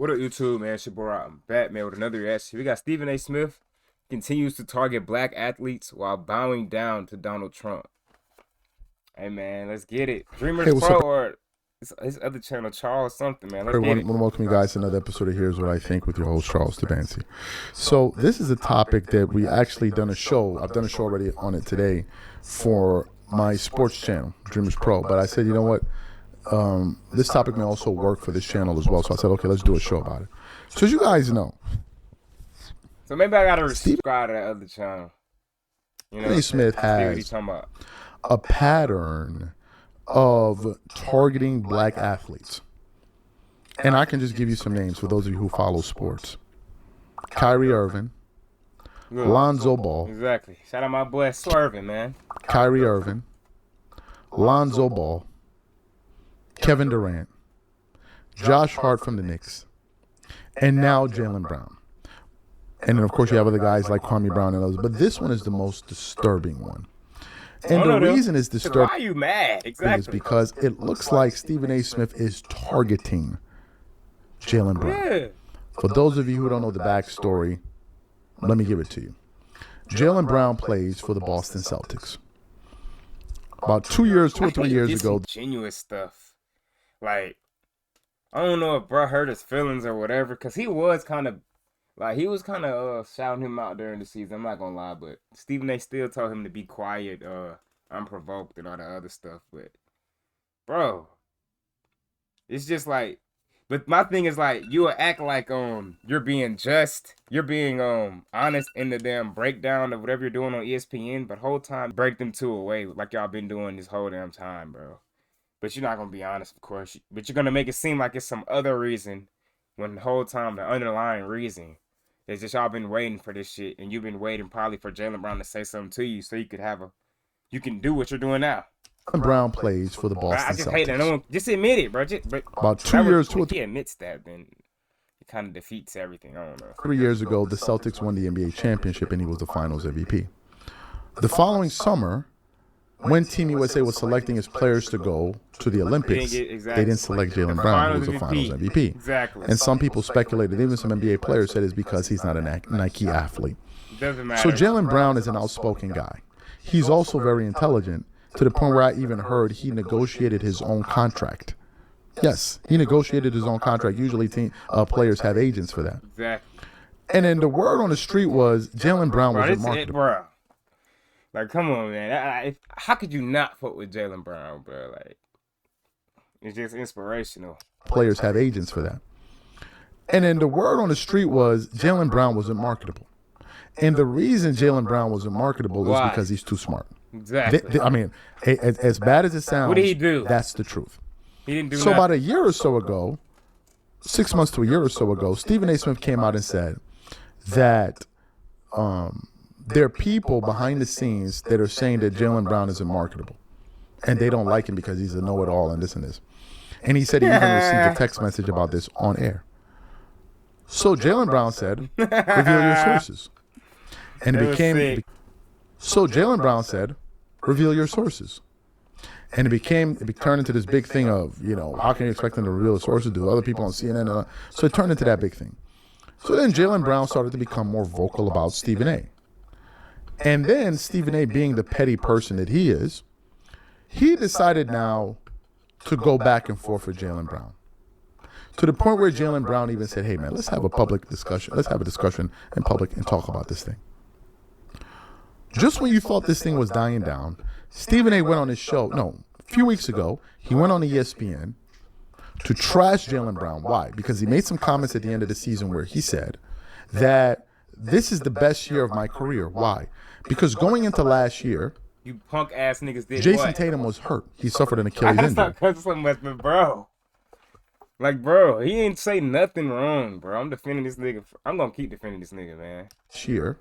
What up, YouTube, man? It's your boy, I'm Batman with another reaction. We got Stephen A. Smith continues to target black athletes while bowing down to Donald Trump. Hey, man, let's get it. Dreamers Hey, what's Pro up? or his other channel, Charles something, man. Let's I get want it. to welcome you guys to another episode of Here's What I Think with your host, Charles Tabansi. So this is a topic that we actually done a show. I've done a show already on it today for my sports channel, Dreamers Pro. But I said, you know what? This topic may also work for this channel as well. So I said, okay, let's do a show about it. So as you guys know, So maybe I gotta subscribe to that other channel. You know, Stephen A. Smith see what he's has talking about. a pattern of targeting black athletes. And I can just give you some names for those of you who follow sports. Kyrie Irving, Good. Lonzo Ball, Exactly. Shout out my boy Swerving, man. Kyrie Irving, Lonzo Ball, Kevin Durant, Josh Hart from the Knicks, and now Jaylen Brown. And then, of course, you have other guys like Kwame Brown and others. But this one is the most disturbing one. And the reason it's Why disturbing are you mad? is Exactly. because it looks like Stephen A. Smith is targeting Jaylen Brown. Yeah. For those of you who don't know the backstory, let me give it to you. Jaylen Brown plays for the Boston Celtics. About 2 or 3 years ago, Disingenuous stuff. Like, I don't know if bro hurt his feelings or whatever, because he was kind of shouting him out during the season. I'm not gonna lie, but Stephen A. still told him to be quiet, unprovoked, and all that other stuff. But bro, it's just like, but my thing is like, you will act like you're being just, you're being honest in the damn breakdown of whatever you're doing on ESPN, but whole time break them two away like y'all been doing this whole damn time, bro. But you're not gonna be honest, of course. But you're gonna make it seem like it's some other reason, when the whole time the underlying reason is just y'all been waiting for this shit, and you've been waiting probably for Jaylen Brown to say something to you so you could you can do what you're doing now. Jaylen Brown plays for the But Boston I just hate that. No Celtics. one, just admit it, bro. About 2 years, if he admits that, then it kind of defeats everything. I don't know. 3 years ago, the Celtics won the NBA championship and he was the finals MVP. The following summer, when Team USA was selecting its players to go to the Olympics, they didn't select Jaylen Brown, who was the finals MVP. Exactly. And some people speculated, even some NBA players said it's because he's not a Nike athlete. Doesn't matter. So Jaylen Brown is an outspoken guy. He's also very intelligent, to the point where I even heard he negotiated his own contract. Yes, he negotiated his own contract. Usually players have agents for that. Exactly. And then the word on the street was Jaylen Brown Bro, was this it, marketable. bro. Like, come on, man. How could you not fuck with Jaylen Brown, bro? Like, it's just inspirational. Players have agents for that. And then the word on the street was Jaylen Brown wasn't marketable. And the reason Jaylen Brown wasn't marketable is because he's too smart. Exactly. I mean, as bad as it sounds, What did he do? That's the truth. He didn't do So nothing. about a year or so ago, 6 months to a year or so ago, Stephen A. Smith came out and said that there are people behind the scenes that are saying that Jaylen Brown isn't marketable, and they don't like him because he's a know-it-all and this and this. And he said he even received a text message about this on air. So Jaylen Brown said, reveal your sources. And it became, so Jaylen Brown said, reveal your sources. And it turned into this big thing of, you know, how can you expect them to reveal the sources? Do other people on CNN? So it turned into that big thing. So then Jaylen Brown started to become more vocal about Stephen A. And then Stephen A., being the petty person that he is, he decided now to go back and forth with Jaylen Brown. To the point where Jaylen Brown even said, hey, man, let's have a public discussion. Let's have a discussion in public and talk about this thing. Just when you thought this thing was dying down, Stephen A. went on his show. A few weeks ago, he went on ESPN to trash Jaylen Brown. Why? Because he made some comments at the end of the season where he said that this is the best year of my career. Why? Because going into last year, you punk ass niggas did Jason what? Tatum was hurt. He suffered an Achilles That's injury. not because so much, but bro. Like, bro, he ain't say nothing wrong, bro. I'm defending this nigga. I'm gonna keep defending this nigga, man. This year,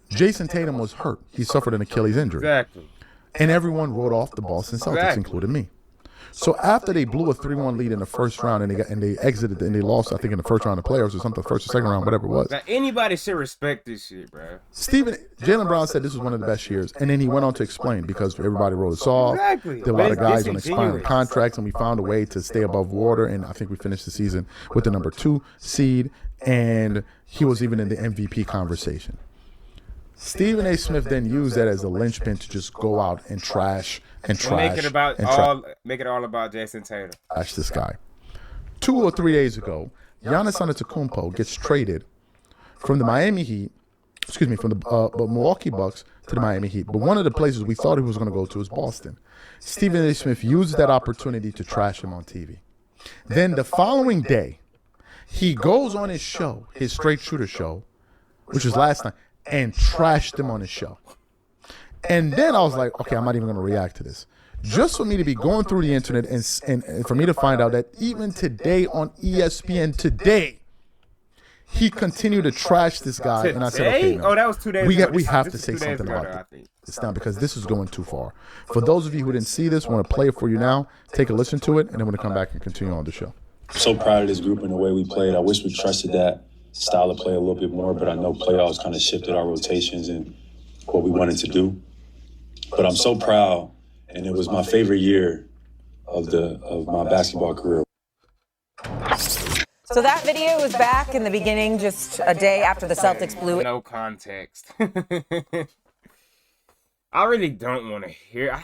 Jason Tatum was hurt. He suffered an Achilles injury. Exactly. And everyone wrote off the Boston Celtics, including me. So after they blew a 3-1 lead in the first round and they exited and they lost, I think in the first round of playoffs or something, first or second round, whatever it was. Now, anybody should respect this shit, bro. Jaylen Brown said this was one of the best years, and then he went on to explain because everybody wrote us off. Exactly. There were a lot of guys on expiring contracts, and we found a way to stay above water. And I think we finished the season with the number 2 seed, and he was even in the MVP conversation. Stephen A. Smith then used that as a linchpin to just go out and trash and trash. Make it all about Jason Tatum. Trash this guy. 2 or 3 days ago, Giannis Antetokounmpo gets traded from the Milwaukee Bucks to the Miami Heat. But one of the places we thought he was going to go to is Boston. Stephen A. Smith used that opportunity to trash him on TV. Then the following day, he goes on his show, his Straight Shooter show, which was last night, and trashed him on his show. And then I was like, okay, I'm not even going to react to this. Just for me to be going through the internet and for me to find out that even today on ESPN today, he continued to trash this guy. Today? And I said, okay, man, that was 2 days ago. we have to say something about this now because this is going too far. For those of you who didn't see this, I want to play it for you now. Take a listen to it, and then we're going to come back and continue on the show. So proud of this group and the way we played. I wish we trusted that style of play a little bit more, but I know playoffs kind of shifted our rotations and what we wanted to do. But I'm so proud, and it was my favorite year of my basketball career. So that video was back in the beginning, just a day after the Celtics blew it. No context. I really don't want to hear.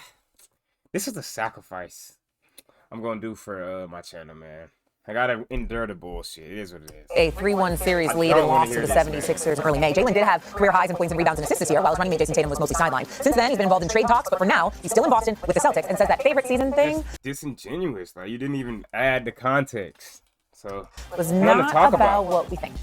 This is a sacrifice I'm going to do for my channel, man. I got to endure the bullshit. It is what it is. A 3-1 series lead and loss to the 76ers in early May. Jaylen did have career highs in points and rebounds and assists this year, while his running mate Jason Tatum was mostly sidelined. Since then, he's been involved in trade talks, but for now, he's still in Boston with the Celtics and says that favorite season thing it's disingenuous. Like, you didn't even add the context. So was not about what we think.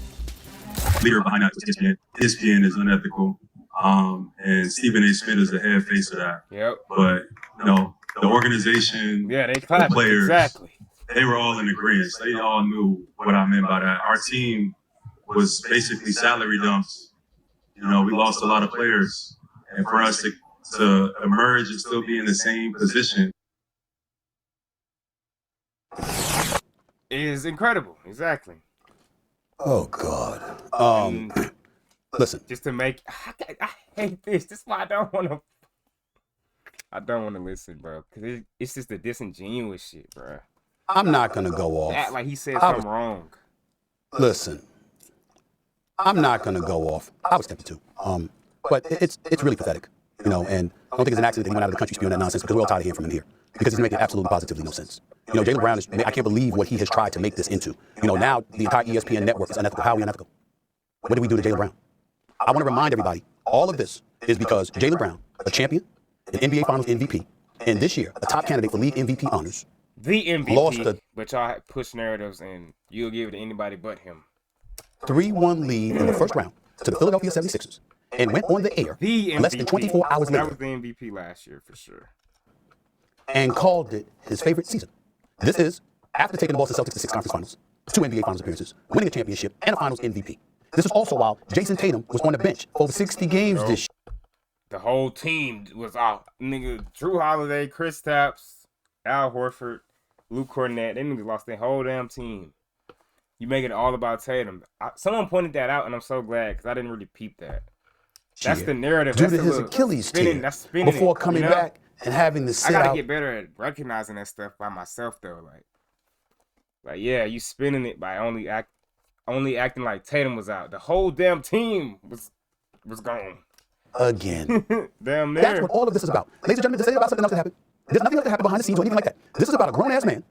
Leader behind that was ESPN. ESPN is unethical, and Stephen A. Smith is the head face of that. Yep. But the organization, they clapped. The players, exactly. They were all in agreement. They all knew what I meant by that. Our team was basically salary dumps. We lost a lot of players, and for us to emerge and still be in the same position is incredible. Exactly. Oh God. Listen. Just to make, I hate this. This is why I don't want to listen, bro. Because it's just the disingenuous shit, bro. I'm not gonna go off. Act like he said something wrong. Listen. I'm not gonna go off. I was tempted to. But it's really pathetic. And I don't think it's an accident that he went out of the country spewing that nonsense because we're all tired of hearing from him here. Because he's making absolutely positively no sense. Jaylen Brown I can't believe what he has tried to make this into. Now the entire ESPN network is unethical. How are we unethical? What did we do to Jaylen Brown? I want to remind everybody, all of this is because Jaylen Brown, a champion, an NBA Finals MVP, and this year, a top candidate for league MVP honors. The MVP, but y'all push narratives and you'll give it to anybody but him. 3-1 lead in the first round to the Philadelphia 76ers and went on the air less than 24 hours later. That was the MVP last year for sure. And called it his favorite season. This is after taking the Boston Celtics to 6 conference finals, 2 NBA Finals appearances, winning a championship, and a Finals MVP. This is also while Jason Tatum was on the bench for over 60 games this year. The whole team was off. Nigga, Drew Holiday, Chris Tapps, Al Horford, Luke Cornett. They niggas lost their whole damn team. You make it all about Tatum. Someone pointed that out, and I'm so glad because I didn't really peep that. That's the narrative. Due to his Achilles tear before coming back and having to sit I gotta out. get better at recognizing that stuff by myself, though. Like yeah, you spinning it by only acting like Tatum was out. The whole damn team was gone. Again. Damn near. That's what all of this is about. Ladies and gentlemen, this ain't about something else that happened. There's nothing else that happened behind the scenes or anything like that. This is about a grown-ass man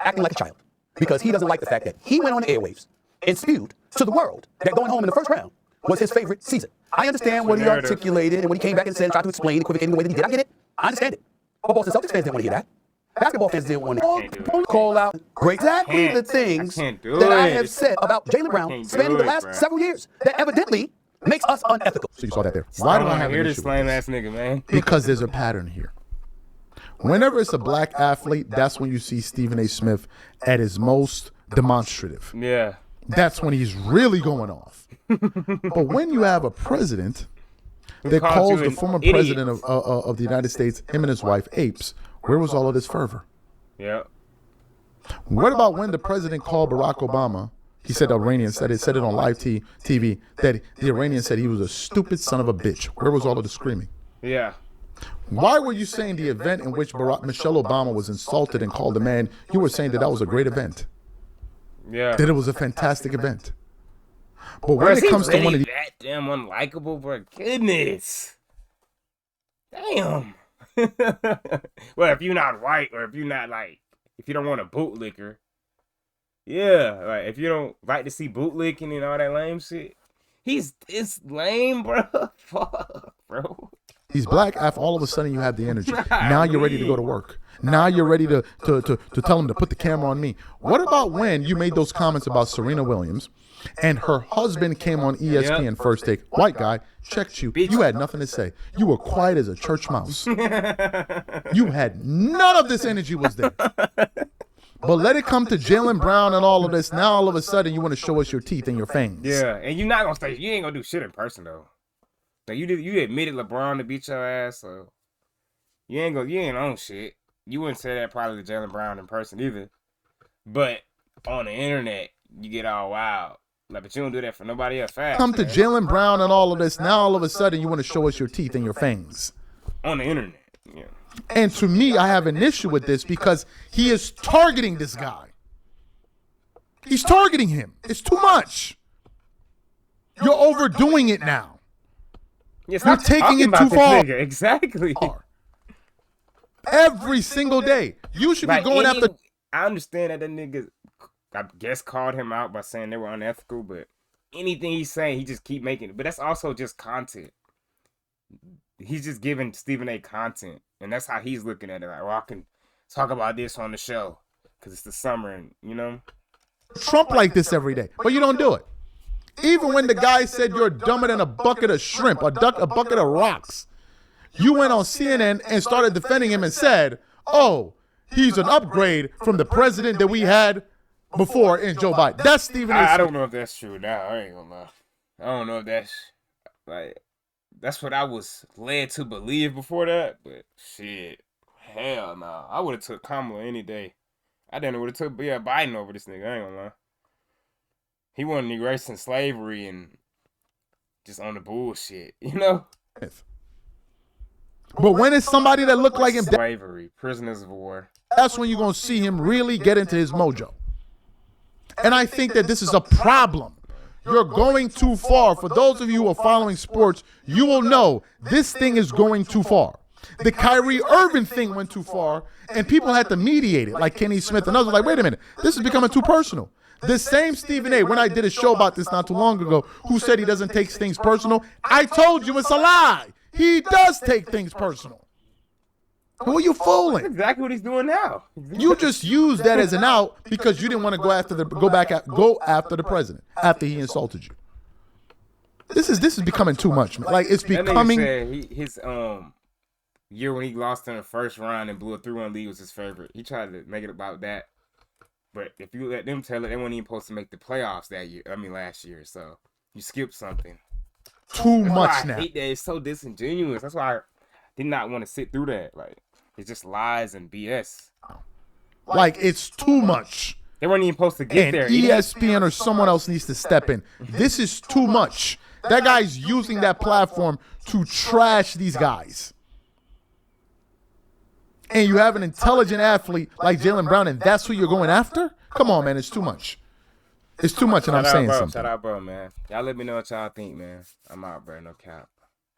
acting like a child because he doesn't like the fact that he went on the airwaves and spewed to the world that going home in the first round was his favorite season. I understand what he articulated and when he came back and said and tried to explain, equivocating the way that he did. I get it. I understand it. But Boston Celtics fans didn't want to hear that. Basketball fans didn't want to call out exactly the things that I have said about Jaylen Brown spanning the last several years that evidently makes us unethical. So you saw that there. Why do I have hear an this issue with lame this? ass nigga, man? Because there's a pattern here. Whenever it's a black athlete, that's when you see Stephen A. Smith at his most demonstrative. Yeah. That's when he's really going off. But when you have a president that calls the former president of the United States, him and his wife, apes, where was all of this fervor? Yeah. What about when the president called Barack Obama? He said the Iranian said it on live TV that the Iranian said he was a stupid son of a bitch. Where was all of the screaming? Yeah. Why were you saying the event in which Michelle Obama was insulted and called a man, you were saying that was a great event? Yeah. That it was a fantastic event. But when Bro, it comes to one of the... that damn unlikable, bro. Goodness. Damn. Well, if you're not white or if you're not like, if you don't want a bootlicker, yeah, like if you don't like to see bootlicking and all that lame shit, it's lame, bro. Fuck, bro. He's black. After all of a sudden, you have the energy. Now you're ready to go to work. Now you're ready to tell him to put the camera on me. What about when you made those comments about Serena Williams and her husband came on ESPN First Take, white guy, checked you. You had nothing to say. You were quiet as a church mouse. You had none of this energy was there. But let it come to Jaylen Brown and all of this. Now all of a sudden you want to show us your teeth and your fangs. Yeah, and you're not gonna stay. You ain't gonna do shit in person though. Like you admitted LeBron to beat your ass, so you ain't on shit. You wouldn't say that probably to Jaylen Brown in person either. But on the internet, you get all wild. Like, but you don't do that for nobody else. Fast. Come to Jaylen Brown and all of this. Now all of a sudden you want to show us your teeth and your fangs. On the internet. Yeah. And to me, I have an issue with this because he is targeting this guy. He's targeting him. It's too much. You're overdoing it now. Yeah, you're taking it too far. Exactly. Every single day. You should be going after. I understand that the niggas, I guess, called him out by saying they were unethical, but anything he's saying, he just keep making it. But that's also just content. He's just giving Stephen A. content, and that's how he's looking at it. Like, well, I can talk about this on the show because it's the summer, and you know. Trump like this every day, but you don't do it. Even when the guy said you're dumber than a bucket of shrimp, a bucket of rocks, you went on CNN and started defending him and said, oh, he's an upgrade from the president that we had before in Joe Biden. That's Stephen A. I don't know if that's true now. I ain't gonna lie. I don't know if that's like, that's what I was led to believe before that, but shit, hell no. I would have took Kamala any day. I didn't would have took Biden over this nigga. I ain't gonna lie. He wasn't erasing slavery and just on the bullshit, you know? But when it's somebody that look like him, slavery, prisoners of war, that's when you're going to see him really get into his mojo. And I think that this is a problem. You're going too far. For those of you who are following sports, you will know this thing is going too far. The Kyrie Irving thing went too far, and people had to mediate it, like Kenny Smith and others. Like, wait a minute, this is becoming too personal. The same Stephen A., when I did a show about this not too long ago, who said he doesn't take things personal, I told you it's a lie. He does take things personal. Who are you fooling? That's exactly what he's doing now. You just used that as an out because you didn't want to go after the president after he insulted you. This is becoming too much, man. Like, it's becoming. That nigga said his year when he lost in the first round and blew a 3-1 lead was his favorite. He tried to make it about that. But if you let them tell it, they weren't even supposed to make the playoffs last year. So you skipped something. Too much now. I hate that. It's so disingenuous. That's why I did not want to sit through that. Like, it's just lies and BS. Like, it's too much. They weren't even supposed to get there. ESPN or someone else needs to step in. This is too much. That guy's using that platform to trash these guys. And you have an intelligent athlete like Jaylen Brown, and that's who you're going after? Come on, man. It's too much. It's too much, and I'm saying something. Shout out, bro, man. Y'all let me know what y'all think, man. I'm out, bro. No cap.